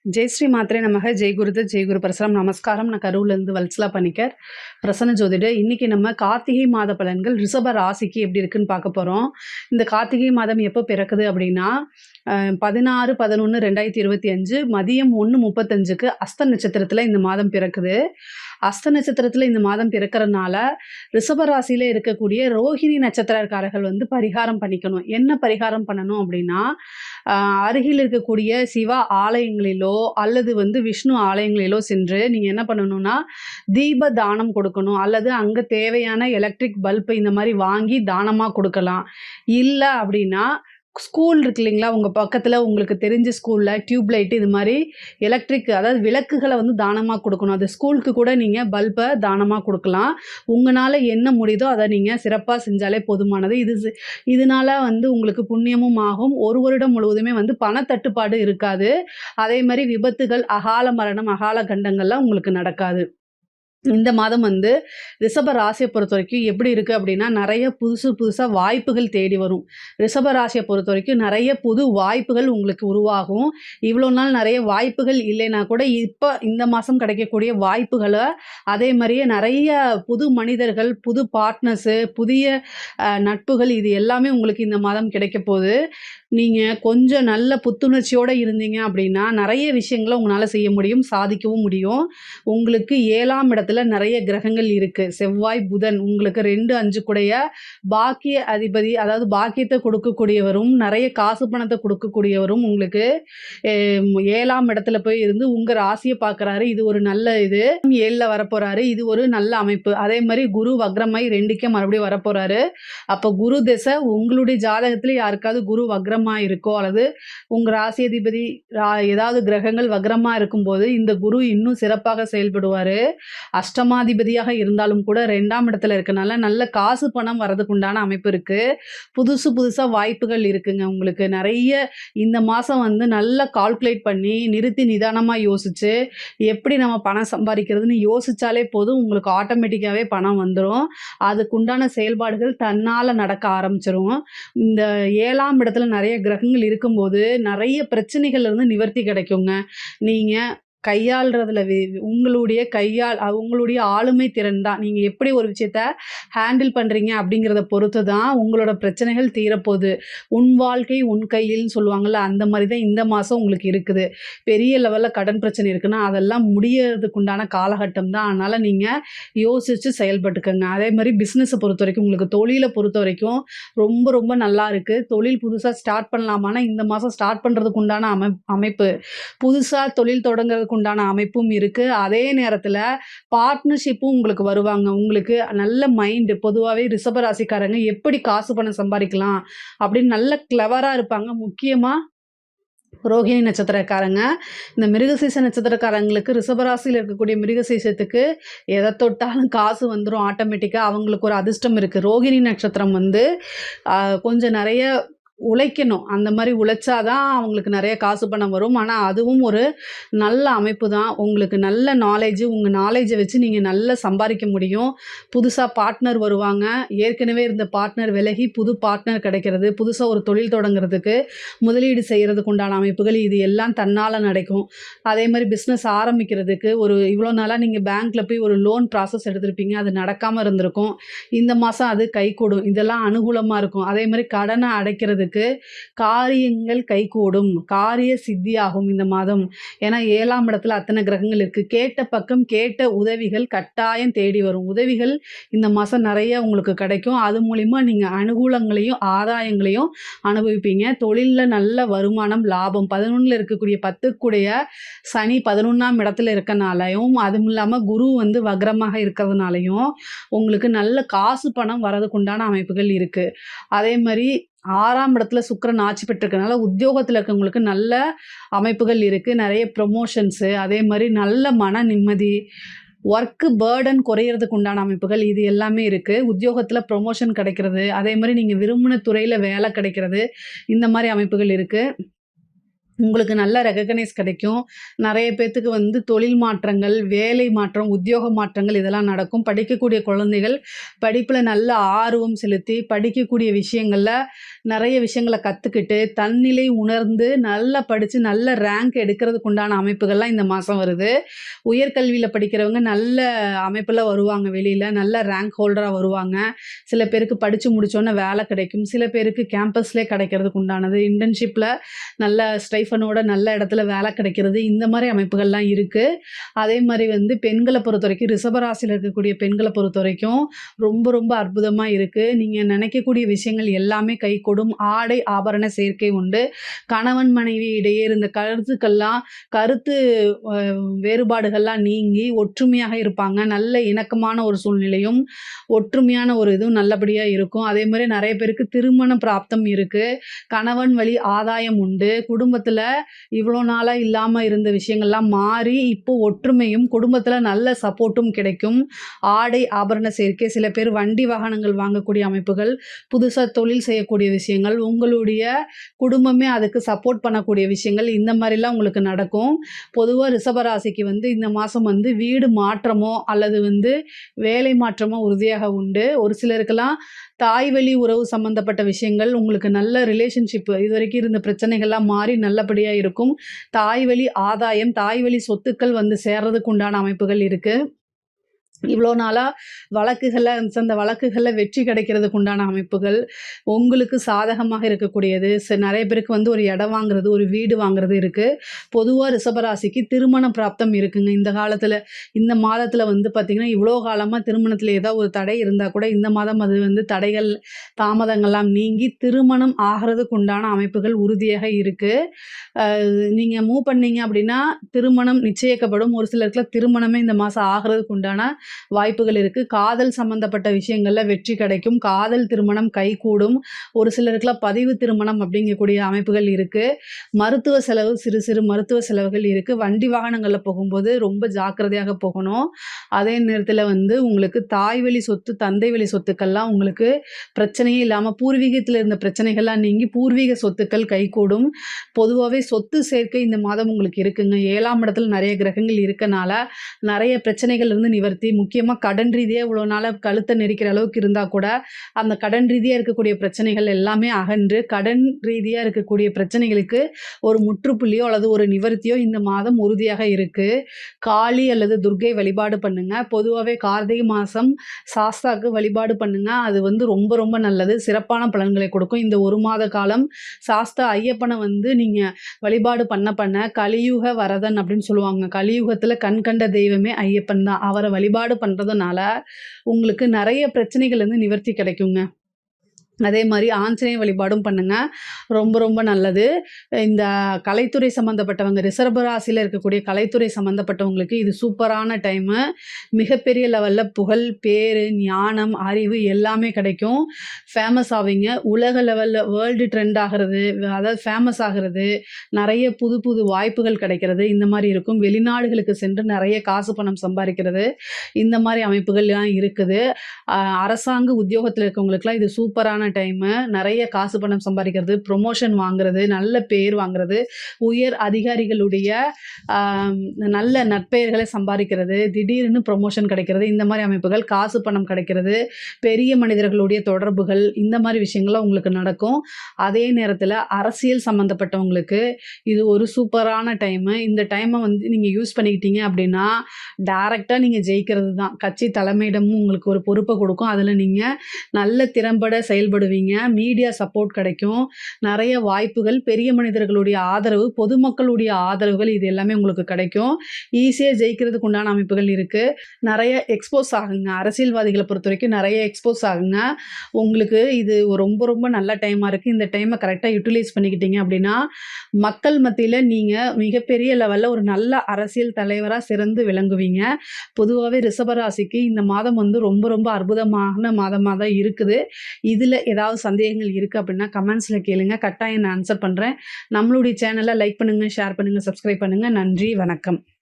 జై శ్రీ మాత్రే நமக. ஜெய் குருதத் ஜெய் குரு பரசுராம். நமஸ்காரம். நான் கரூர்லேருந்து வல்சலா பணிக்கர், பிரசன்ன ஜோதிடர். இன்னைக்கு நம்ம கார்த்திகை மாத பலன்கள் ரிஷப ராசிக்கு எப்படி இருக்குன்னு பார்க்க போகிறோம். இந்த கார்த்திகை மாதம் எப்போ பிறக்குது அப்படின்னா 16/11/2025 மதியம் 1:35க்கு அஸ்த நட்சத்திரத்தில் இந்த மாதம் பிறக்குது. அஸ்த நட்சத்திரத்தில் இந்த மாதம் பிறக்கிறதுனால ரிஷபராசியில் இருக்கக்கூடிய ரோஹிணி நட்சத்திரக்காரர்கள் வந்து பரிகாரம் பண்ணிக்கணும். என்ன பரிகாரம் பண்ணணும் அப்படின்னா, அருகில் இருக்கக்கூடிய சிவா ஆலயங்களிலோ அல்லது வந்து விஷ்ணு ஆலயங்களிலோ சென்று நீங்கள் என்ன பண்ணணும்னா தீப தானம் கொடுக்கணும். அல்லது அங்கே தேவையான எலக்ட்ரிக் பல்பு இந்த மாதிரி வாங்கி தானமாக கொடுக்கலாம். இல்லை அப்படின்னா ஸ்கூல் இருக்கு இல்லைங்களா, உங்கள் பக்கத்தில் உங்களுக்கு தெரிஞ்ச ஸ்கூலில் டியூப் லைட்டு இது மாதிரி எலக்ட்ரிக் அதாவது விளக்குகளை வந்து தானமாக கொடுக்கணும். அது ஸ்கூலுக்கு கூட நீங்கள் பல்பை தானமாக கொடுக்கலாம். உங்களால் என்ன முடியுதோ அதை நீங்கள் சிறப்பாக செஞ்சாலே போதுமானது. இதனால வந்து உங்களுக்கு புண்ணியமும் ஆகும். ஒரு வருடம் முழுவதுமே வந்து பணத்தட்டுப்பாடு இருக்காது. அதே மாதிரி விபத்துகள், அகால மரணம், அகால கண்டங்கள்லாம் உங்களுக்கு நடக்காது. இந்த மாதம் வந்து ரிஷப ராசியை பொறுத்த வரைக்கும் எப்படி இருக்குது அப்படின்னா, நிறைய புதுசாக வாய்ப்புகள் தேடி வரும். ரிஷப ராசியை பொறுத்த வரைக்கும் நிறைய புது வாய்ப்புகள் உங்களுக்கு உருவாகும். இவ்வளோ நாள் நிறைய வாய்ப்புகள் இல்லைன்னா கூட இப்போ இந்த மாதம் கிடைக்கக்கூடிய வாய்ப்புகளை, அதே மாதிரியே நிறைய புது மனிதர்கள், புது பார்ட்னர்ஸு, புதிய நட்புகள், இது எல்லாமே உங்களுக்கு இந்த மாதம் கிடைக்க போகுது. நீங்கள் கொஞ்சம் நல்ல புத்துணர்ச்சியோடு இருந்தீங்க அப்படின்னா நிறைய விஷயங்களை உங்களால் செய்ய முடியும், சாதிக்கவும் முடியும். உங்களுக்கு 7ஆம் இடத்துல நிறைய கிரகங்கள் இருக்குது. செவ்வாய், புதன் உங்களுக்கு 2, 5 கூடைய பாக்கிய அதிபதி, அதாவது பாக்கியத்தை கொடுக்கக்கூடியவரும் நிறைய காசு பணத்தை கொடுக்கக்கூடியவரும் உங்களுக்கு 7ஆம் இடத்துல போய் இருந்து உங்கள் ராசியை பார்க்குறாரு. இது ஒரு நல்ல இது. 7ல் வரப்போகிறாரு. இது ஒரு நல்ல அமைப்பு. அதே மாதிரி குரு வக்ரமாய் 2க்கே மறுபடியும் வரப்போகிறாரு. அப்போ குரு திசை உங்களுடைய ஜாதகத்தில் யாருக்காவது குரு வக்ரமாக இருக்கோ அல்லது உங்கள் ராசி அதிபதி ஏதாவது கிரகங்கள் வக்ரமாக இருக்கும்போது இந்த குரு இன்னும் சிறப்பாக செயல்படுவார். அஷ்டமாதிபதியாக இருந்தாலும் கூட 2ஆம் இடத்துல இருக்கனால நல்ல காசு பணம் வரதுக்கு உண்டான அமைப்பு இருக்குது. புதுசாக வாய்ப்புகள் இருக்குங்க. உங்களுக்கு நிறைய இந்த மாதம் வந்து நல்லா கால்குலேட் பண்ணி நிறுத்தி நிதானமாக யோசித்து எப்படி நம்ம பணம் சம்பாதிக்கிறதுன்னு யோசித்தாலே போதும், உங்களுக்கு ஆட்டோமேட்டிக்காகவே பணம் வந்துடும். அதுக்குண்டான செயல்பாடுகள் தன்னால் நடக்க ஆரம்பிச்சிடும். இந்த 7ஆம் இடத்துல நிறைய கிரகங்கள் இருக்கும்போது நிறைய பிரச்சனைகள் இருந்து நிவர்த்தி கிடைக்குங்க. நீங்கள் கையாளுறதுல உங்களுடைய ஆளுமை திறன் தான். நீங்கள் எப்படி ஒரு விஷயத்த ஹேண்டில் பண்ணுறீங்க அப்படிங்கிறத பொறுத்து தான் உங்களோட பிரச்சனைகள் தீரப்போகுது. உன் வாழ்க்கை உன் கையில்னு சொல்லுவாங்கள்ல, அந்த மாதிரி தான் இந்த மாதம் உங்களுக்கு இருக்குது. பெரிய லெவலில் கடன் பிரச்சனை இருக்குன்னா அதெல்லாம் முடியறதுக்கு உண்டான காலகட்டம் தான். அதனால் நீங்கள் யோசித்து செயல்பட்டுக்கோங்க. அதே மாதிரி பிஸ்னஸை பொறுத்த வரைக்கும், உங்களுக்கு தொழிலை பொறுத்த வரைக்கும் ரொம்ப ரொம்ப நல்லா இருக்குது. தொழில் புதுசாக ஸ்டார்ட் பண்ணலாமான்னா இந்த மாதம் ஸ்டார்ட் பண்ணுறதுக்கு உண்டான அமைப்பு, புதுசாக தொழில் தொடங்குறதுக்கு உண்டான அமைப்பும் இருக்குது. அதே நேரத்தில் பார்ட்னர்ஷிப்பும் உங்களுக்கு வருவாங்க. உங்களுக்கு நல்ல மைண்டு, பொதுவாகவே ரிஷபராசிக்காரங்க எப்படி காசு பணம் சம்பாதிக்கலாம் அப்படின்னு நல்ல கிளவராக இருப்பாங்க. முக்கியமாக ரோஹிணி நட்சத்திரக்காரங்க, இந்த மிருகசீச நட்சத்திரக்காரங்களுக்கு, ரிஷபராசியில் இருக்கக்கூடிய மிருகசீசத்துக்கு எதை தொட்டாலும் காசு வந்துடும் ஆட்டோமேட்டிக்காக. அவங்களுக்கு ஒரு அதிர்ஷ்டம் இருக்குது. ரோஹிணி நட்சத்திரம் வந்து கொஞ்சம் நிறைய உழைக்கணும். அந்த மாதிரி உழைச்சாதான் அவங்களுக்கு நிறைய காசு பணம் வரும். ஆனால் அதுவும் ஒரு நல்ல அமைப்பு தான். உங்களுக்கு நல்ல நாலேஜு, உங்கள் நாலேஜை வச்சு நீங்கள் நல்லா சம்பாதிக்க முடியும். புதுசாக பார்ட்னர் வருவாங்க. ஏற்கனவே இருந்த பார்ட்னர் விலகி புது பார்ட்னர் கிடைக்கிறது. புதுசாக ஒரு தொழில் தொடங்குறதுக்கு முதலீடு செய்கிறதுக்கு உண்டான அமைப்புகள் இது எல்லாம் தன்னால் நடக்கும். அதே மாதிரி பிஸ்னஸ் ஆரம்பிக்கிறதுக்கு இவ்வளோ நாளாக நீங்கள் பேங்க்கில் போய் ஒரு லோன் ப்ராசஸ் எடுத்திருப்பீங்க, அது நடக்காமல் இருந்திருக்கும். இந்த மாதம் அது கைகூடும். இதெல்லாம் அனுகூலமாக இருக்கும். அதே மாதிரி கடனை அடைக்கிறது காரியங்கள் கைகூடும், காரிய சித்தியாகும் இந்த மாதம். ஏன்னா 7ஆம் இடத்துல அத்தனை கிரகங்கள் இருக்கு. கேட்ட பக்கம் கேட்ட உதவிகள் கட்டாயம் தேடி வரும். உதவிகள் இந்த மாதம் நிறைய உங்களுக்கு கிடைக்கும். அது மூலிமா நீங்கள் அனுகூலங்களையும் ஆதாயங்களையும் அனுபவிப்பீங்க. தொழிலில் நல்ல வருமானம், லாபம். 11ல் இருக்கக்கூடிய 10க்குடைய சனி 11ஆம் இடத்துல இருக்கனாலையும், அதுவும் இல்லாமல் குரு வந்து வக்ரமாக இருக்கிறதுனாலையும் உங்களுக்கு நல்ல காசு பணம் வரதுக்கு உண்டான அமைப்புகள் இருக்குது. அதே மாதிரி 6ஆம் இடத்துல சுக்கிரன் ஆட்சி பெற்றிருக்கனால உத்தியோகத்தில் இருக்கவங்களுக்கு நல்ல அமைப்புகள் இருக்குது. நிறைய ப்ரொமோஷன்ஸு, அதே மாதிரி நல்ல மன நிம்மதி, ஒர்க்கு பேர்டன் குறையிறதுக்கு உண்டான அமைப்புகள் இது எல்லாமே இருக்குது. உத்தியோகத்தில் ப்ரொமோஷன் கிடைக்கிறது, அதே மாதிரி நீங்கள் விரும்பின துறையில் வேலை கிடைக்கிறது, இந்த மாதிரி அமைப்புகள் இருக்குது. உங்களுக்கு நல்ல ரெகக்னைஸ் கிடைக்கும். நெறைய பேத்துக்கு வந்து தொழில் மாற்றங்கள், வேலை மாற்றம், உத்தியோக மாற்றங்கள் இதெல்லாம் நடக்கும். படிக்கக்கூடிய குழந்தைகள் படிப்புல நல்ல ஆர்வம் செலுத்தி, படிக்கக்கூடிய விஷயங்கள்ல நெறைய விஷயங்கள கத்துக்கிட்டு, தன்னிலை உணர்ந்து, நல்லா படிச்சு, நல்ல ரேங்க் எடுக்கிறதுக்கு உண்டான அமைப்புகள்லாம் இந்த மாசம் வருது. உயர்கல்வியில படிக்கிறவங்க நல்ல அமைப்புல வருவாங்க வெளியில. நல்ல ரேங்க் ஹோல்டரா வருவாங்க. சில பேருக்கு படிச்சு முடிச்சோனே வேலை கிடைக்கும். சில பேருக்கு கேம்பஸ்லயே கிடைக்கிறதுக்கு உண்டானது. இன்டர்ன்ஷிப்ல நல்ல ஸ்டைஃபனோட நல்ல இடத்துல வேலை கிடைக்கிறது. இந்த மாரி அமைப்புகள்லாம் இருக்கு. அதே மாரி வந்து பெண்கள பொறுத்தவரைக்கும் ரிஷபராசியில இருக்கக்கூடிய பெண்கள பொறுத்தவரைக்கும் ரொம்ப ரொம்ப அற்புதமா இருக்கு. நீங்க நினைக்கக்கூடிய விஷயங்கள் எல்லாமே கைகூடும். ஆடை, ஆபரண சேர்க்கை உண்டு. கணவன், மனைவி இடையே இருந்த கருத்து அ வேறுபாடுகள்லாம் நீங்கி ஒற்றுமையாக இருப்பாங்க. நல்ல இணக்கமான ஒரு சூழ்நிலையும், ஒற்றுமையான ஒரு இதுவும் நல்லபடியா இருக்கும். அதே மாரி நெறைய பேருக்கு திருமண பிராப்தம் இருக்கு. கணவன் வழி ஆதாயம் உண்டு. குடும்பத்தில இவ்வளோ நாளா இல்லாம இருந்த விஷயங்கள்லாம் மாறி, இப்போ ஒற்றுமையும், குடும்பத்தில நல்ல சப்போர்ட்டும் கிடைக்கும். ஆடை, ஆபரண சேர்க்கை, சில பேர் வண்டி வாகனங்கள் வாங்கக்கூடிய அமைப்புகள், புதுசா தொழில் செய்யக்கூடிய விஷயங்கள், உங்களுடைய குடும்பமே அதுக்கு சப்போர்ட் பண்ணக்கூடிய விஷயங்கள், இந்த மாரிலாம் உங்களுக்கு நடக்கும். பொதுவா ரிஷபராசிக்கு வந்து இந்த மாசம் வந்து வீடு மாற்றமோ, அல்லது வந்து வேலை மாற்றமோ உறுதியாக உண்டு. ஒரு சிலருக்கெல்லாம் தாய் வழி உறவு சம்மந்தப்பட்ட விஷயங்கள், உங்களுக்கு நல்ல ரிலேஷன்ஷிப் இதுவரைக்கும் இருந்த பிரச்சனைகள்லாம் மாறி நல்லபடியா இருக்கும். தாய் வழி ஆதாயம், தாய் வழி சொத்துக்கள் வந்து சேர்றதுக்கு உண்டான அமைப்புகள் இருக்கு. இவ்வளோ நாளா அந்த வழக்குகள்ல வெற்றி கிடைக்கிறதுக்கு உண்டான அமைப்புகள், உங்களுக்கு சாதகமாக இருக்கக்கூடியது. நெறைய பேருக்கு வந்து ஒரு இடம் வாங்குறது, ஒரு வீடு வாங்குறது இருக்கு. பொதுவா ரிஷபராசிக்கு திருமண பிராப்தம் இருக்குங்க. இந்த காலத்துல, இந்த மாதத்துல வந்து பார்த்தீங்கன்னா, இவ்வளோ காலமா திருமணத்துல ஏதோ ஒரு தடை இருந்தா கூட, இந்த மாதம் அது வந்து தடைகள், தாமதங்கள்லாம் நீங்கி திருமணம் ஆகுறதுக்கு உண்டான அமைப்புகள் உறுதியாக இருக்கு. நீங்க மூவ் பண்ணீங்க அப்படின்னா, திருமணம் நிச்சயிக்கப்படும். ஒரு சிலருக்குலாம் திருமணமே இந்த மாசம் ஆகுறதுக்கு உண்டான வாய்ப்புகள் இருக்கு. காதல் சம்மந்தப்பட்ட விஷயங்கள்ல வெற்றி கிடைக்கும். காதல் திருமணம் கைகூடும். ஒரு சிலருக்குலாம் பதிவு திருமணம் அப்படிங்கக்கூடிய அமைப்புகள் இருக்கு. மருத்துவ செலவு சிறு சிறு மருத்துவ செலவுகள் இருக்கு. வண்டி வாகனங்கள்ல போகும்போது ரொம்ப ஜாக்கிரதையாக போகணும். அதே நேரத்தில வந்து உங்களுக்கு தாய் வழி சொத்து, தந்தை வழி சொத்துக்கள்லாம் உங்களுக்கு பிரச்சனையே இல்லாம பூர்வீகத்தில இருந்த பிரச்சனைகள்லாம் நீங்கி பூர்வீக சொத்துக்கள் கைகூடும். பொதுவாவே சொத்து சேர்க்கை இந்த மாதம் உங்களுக்கு இருக்குங்க. 7ஆம் இடத்துல நெறைய கிரகங்கள் இருக்கனால, நெறைய பிரச்சனைகள் இருந்து நிவர்த்தி. முக்கியமா கடன் ரீதியா இவ்வளோ நாளா கழுத்த நெரிக்கிற அளவுக்கு இருந்தா கூட, அந்த கடன் ரீதியா இருக்கக்கூடிய பிரச்சனைகள் எல்லாமே அகன்று, கடன் ரீதியா இருக்கக்கூடிய பிரச்சனைகளுக்கு ஒரு முற்றுப்புள்ளியோ அல்லது ஒரு நிவர்த்தியோ இந்த மாதம் உறுதியாக இருக்கு. காளி அல்லது துர்க்கை வழிபாடு பண்ணுங்க. பொதுவாவே கார்த்திகை மாசம் சாஸ்தாக்கு வழிபாடு பண்ணுங்க. அது வந்து ரொம்ப ரொம்ப நல்லது. சிறப்பான பலன்களை கொடுக்கும். இந்த 1 மாத காலம் சாஸ்தா ஐயப்பன வந்து நீங்க வழிபாடு பண்ண கலியுக வரதன் அப்படின்னு சொல்லுவாங்க. கலியுகத்துல கண் கண்ட தெய்வமே ஐயப்பன் தான். அவர வழிபாடு பண்றதுனால உங்களுக்கு நெறைய பிரச்சனைகள் வந்து நிவர்த்தி கிடைக்குங்க. அதே மாரி ஆஞ்சநேய வழிபாடும் பண்ணுங்க. ரொம்ப ரொம்ப நல்லது. இந்த கலைத்துறை சம்மந்தப்பட்டவங்க ரிஷப ராசியில இருக்கக்கூடிய கலைத்துறை சம்மந்தப்பட்டவங்களுக்கு இது சூப்பரான டைமு. மிகப்பெரிய லெவல்ல புகழ், பேரு, ஞானம், அறிவு எல்லாமே கிடைக்கும். ஃபேமஸ் ஆவீங்க. உலக லெவல்ல வேர்ல்டு ட்ரெண்ட் ஆகுறது, அதாவது ஃபேமஸ் ஆகுறது, நெறைய புது புது வாய்ப்புகள் கிடைக்கிறது, இந்த மாரி இருக்கும். வெளிநாடுகளுக்கு சென்று நெறைய காசு பணம் சம்பாரிக்கிறது, இந்த மாரி அமைப்புகள்லாம் இருக்குது. அரசாங்க உத்தியோகத்தில இருக்கவங்களுக்குலாம் இது சூப்பரான டைமு. நெறைய காசு பணம் சம்பாதிக்கிறது, ப்ரொமோஷன் வாங்குறது, நல்ல பேர் வாங்குறது, உயர் அதிகாரிகளுடைய அ நல்ல நற்பெயர்களை சம்பாதிக்கிறது, திடீர்னு ப்ரொமோஷன் கிடைக்கிறது, இந்த மாரி அமைப்புகள், காசு பணம் கிடைக்கிறது, பெரிய மனிதர்களுடைய தொடர்புகள், இந்த மாரி விஷயங்கள்லாம் உங்களுக்கு நடக்கும். அதே நேரத்தில அரசியல் சம்மந்தப்பட்டவங்களுக்கு இது ஒரு சூப்பரான டைமு. இந்த டைம வந்து நீங்க யூஸ் பண்ணிக்கிட்டீங்க அப்படின்னா, டைரக்ட்டா நீங்க ஜெயிக்கிறது தான். கட்சி தலைமையிடமும் உங்களுக்கு ஒரு பொறுப்ப குடுக்கும். அதில நீங்க நல்ல திறம்பட செயல்படுவீங்க. மீடியா சப்போர்ட் கிடைக்கும். நெறைய வாய்ப்புகள், பெரிய மனிதர்களுடைய ஆதரவு, பொதுமக்களுடைய ஆதரவுகள் இது எல்லாமே உங்களுக்கு கிடைக்கும். ஈஸியா ஜெயிக்கிறதுக்கு உண்டான அமைப்புகள் இருக்கு. நெறைய எக்ஸ்போஸ் ஆகுங்க. அரசியல்வாதிகள பொறுத்தவரைக்கும் நெறைய எக்ஸ்போஸ் ஆகுங்க. உங்களுக்கு இது ரொம்ப ரொம்ப நல்ல டைமா இருக்கு. இந்த டைம கரெக்ட்டா யுட்டிலைஸ் பண்ணிக்கிட்டீங்க அப்படின்னா, மக்கள் மத்தியில நீங்க மிகப்பெரிய லெவல்ல ஒரு நல்ல அரசியல் தலைவரா சிறந்து விளங்குவீங்க. பொதுவாவே ரிஷபராசிக்கு இந்த மாதம் வந்து ரொம்ப ரொம்ப அற்புதமான மாதமா தான் இருக்குது. இதுல ஏதாவது சந்தேகங்கள் இருக்கு அப்படின்னா கமெண்ட்ஸ்ல கேளுங்க. கட்டாயம் நான் ஆன்சர் பண்றேன். நம்மளுடைய சேனல லைக் பண்ணுங்க, ஷேர் பண்ணுங்க, சப்ஸ்கிரைப் பண்ணுங்க. நன்றி, வணக்கம்.